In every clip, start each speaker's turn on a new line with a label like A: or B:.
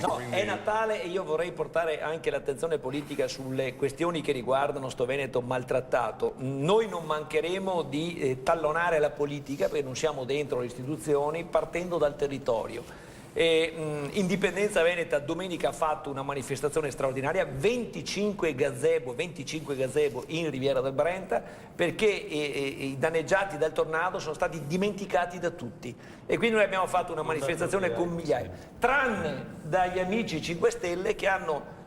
A: No,
B: quindi...
A: è Natale e io vorrei portare anche l'attenzione politica sulle questioni che riguardano sto Veneto maltrattato. Noi non mancheremo di tallonare la politica, perché non siamo dentro le istituzioni, partendo dal territorio. Indipendenza Veneta domenica ha fatto una manifestazione straordinaria, 25 gazebo in Riviera del Brenta, perché i danneggiati dal tornado sono stati dimenticati da tutti e quindi noi abbiamo fatto una manifestazione con migliaia, tranne dagli amici 5 Stelle che hanno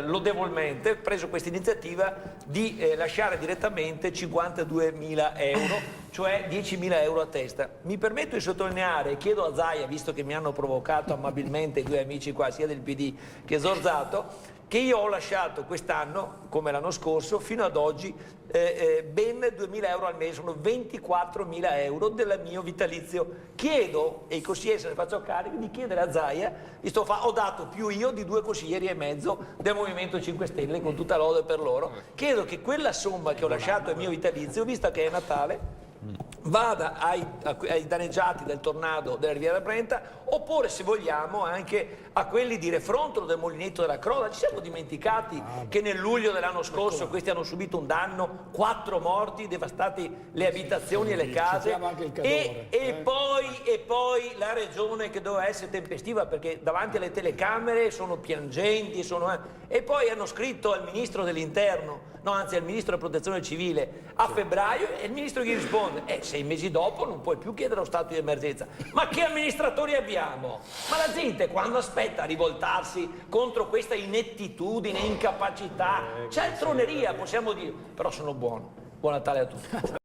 A: lodevolmente preso questa iniziativa di lasciare direttamente 52.000 euro, cioè 10.000 euro a testa. Mi permetto di sottolineare e chiedo a Zaia, visto che mi hanno provocato amabilmente i due amici qua, sia del PD che Zorzato, che io ho lasciato quest'anno, come l'anno scorso, fino ad oggi ben 2.000 euro al mese, sono 24.000 euro del mio vitalizio. Chiedo, e i consiglieri se ne faccio carico, di chiedere a Zaia, ho dato più io di 2 consiglieri e mezzo del Movimento 5 Stelle, con tutta lode per loro, chiedo che quella somma che ho lasciato al mio vitalizio, visto che è Natale, vada ai danneggiati del tornado della Riviera del Brenta, oppure se vogliamo anche a quelli di Refrontolo, del Molinetto della Croda. Ci siamo dimenticati che nel luglio dell'anno scorso questi hanno subito un danno, 4 morti, devastati le abitazioni e le case, e poi la regione che doveva essere tempestiva, perché davanti alle telecamere sono piangenti, e poi hanno scritto al ministro dell'interno, no, anzi al ministro della protezione civile a febbraio, e il ministro gli risponde 6 mesi dopo non puoi più chiedere lo stato di emergenza. Ma che amministratori abbiamo? Ma la gente quando aspetta a rivoltarsi contro questa inettitudine, incapacità, cialtroneria possiamo dire, però sono buono. Buon Natale a tutti.